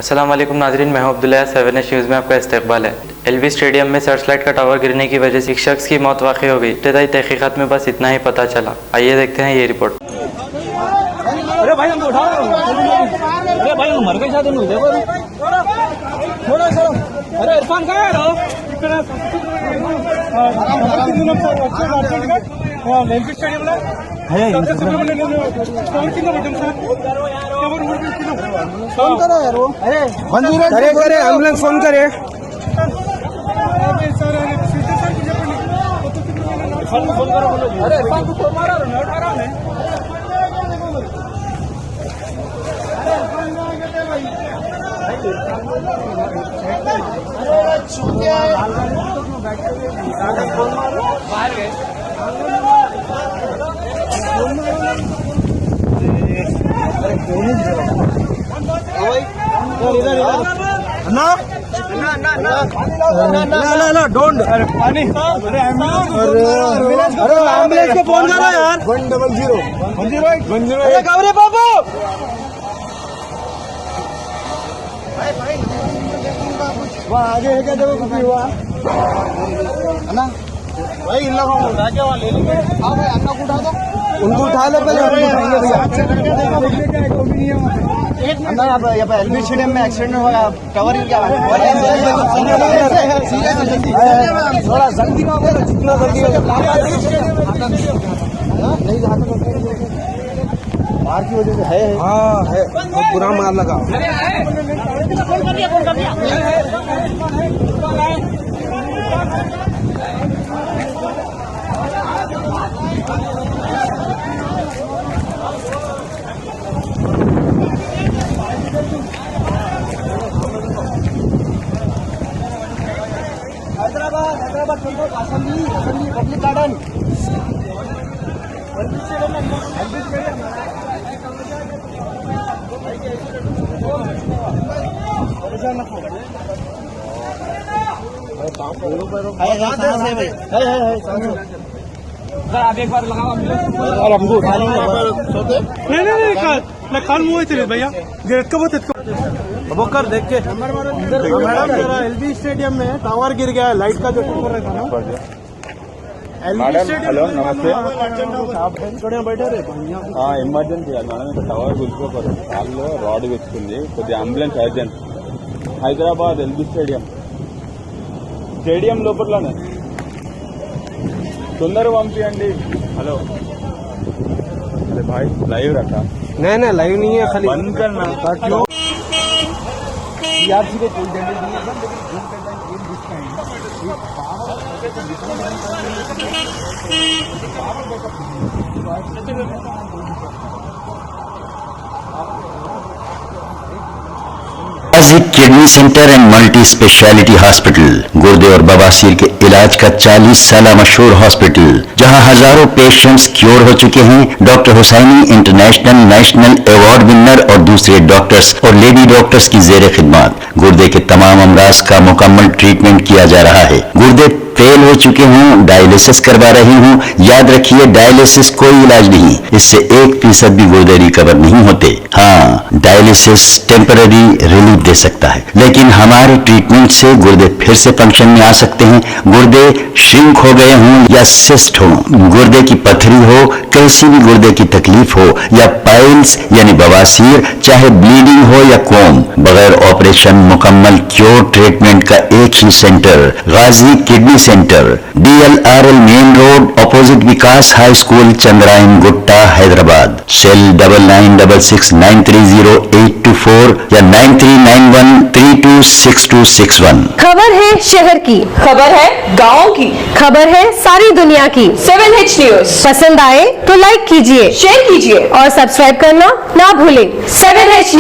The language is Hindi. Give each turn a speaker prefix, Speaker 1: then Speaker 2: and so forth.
Speaker 1: अस्सलाम वालेकुम नाजरीन, मैं हूं अब्दुल्ला। 7H न्यूज़ में आपका इस्तकबाल है। एलवी स्टेडियम में सर्चलाइट का टावर गिरने की वजह से एक शख्स की मौत वाक़ई हो गई। इब्तदाई तहकीकात में बस इतना ही पता चला। आइए देखते हैं ये रिपोर्ट।
Speaker 2: अरे भाई हमको उठा रहे हो। अरे भाई हम मर गए शायद नहीं देखो थोड़ा सा। अरे इरफान कहाँ है रो एलवी स्टेडियम में फोन करो यार। अरे करे एम्बुलेंस फोन करे। अरे इरफान को फोन मारा रहा उठा रहा है। बाहर गए ना डोंट। अरे पानी। अरे एम्बुलेंस को फोन करो यार। 100 अरे कवरे बाबू वहाँ आगे है क्या जब कुछ हुआ अन्ना भाई इन लोगों को उठा के वहाँ ले लेंगे। हाँ भाई अन्ना को उठा दो। उनको उठा लो पहले अन्ना। यहाँ पे एलवी स्टेडियम में एक्सीडेंट हुआ। कवर क्या थोड़ा जल्दी में होगा जितना जल्दी मार की वजह से है। हाँ है बहुत बुरा मार लगा। हैदराबाद असेंबली पब्लिक गार्डन आप एक बार लगाओ और हमको उठा नहीं खान मुँह थे भैया कर देख के। एलवी स्टेडियम में टावर गिर गया है। लाइट का जो टावर रहता ना
Speaker 3: హలో నమస్తే
Speaker 2: बैठे रहे
Speaker 3: ఎమర్జెన్సీ కాదు మేడం ఇక్కడ టవర్ కూలిపోతారు కాల్లో రాడ్ వచ్చింది కొద్దిగా ambulance urgent Hyderabad LB stadium లోపలనే తొందరగా పంపించండి। హలో अरे भाई लाइव रखा
Speaker 2: नहीं लाइव नहीं है खाली
Speaker 3: बंद करना।
Speaker 4: Kidney centre and multi speciality hospital गुर्दे और बवासीर के इलाज का 40 साल मशहूर हॉस्पिटल जहां हजारों पेशेंट्स क्योर हो चुके हैं। Doctor Hussaini international national award winner और दूसरे डॉक्टर्स और लेडी डॉक्टर्स की जेर खिदमत गुर्दे के तमाम अमराज का मुकम्मल ट्रीटमेंट किया जा रहा है। गुर्दे फेल हो चुके हों, डायलिसिस करवा रही हूं, याद रखिए डायलिसिस कोई इलाज नहीं, इससे 1% भी गुर्दे रिकवर नहीं होते। हाँ, डायलिसिस टेम्पररी रिलीफ दे सकता है, लेकिन हमारे ट्रीटमेंट से गुर्दे फिर से फंक्शन में आ सकते हैं। गुर्दे श्रिंक हो गए हों या सिस्ट हो, गुर्दे की पथरी हो, कैसी भी गुर्दे की तकलीफ हो या पाइल्स यानी बवासीर, चाहे ब्लीडिंग हो या कोम, बगैर ऑपरेशन मुकम्मल क्योर ट्रीटमेंट का एक ही centre Ghazi kidney centre DLRL main road opposite Vikas high school Chandrayangutta Hyderabad. Cell 9966930824 या 9391326261।
Speaker 5: खबर है शहर की, खबर है गाँव की, खबर है सारी दुनिया की। 7H न्यूज़ पसंद आए तो लाइक कीजिए, शेयर कीजिए और सब्सक्राइब करना ना भूलें। 7H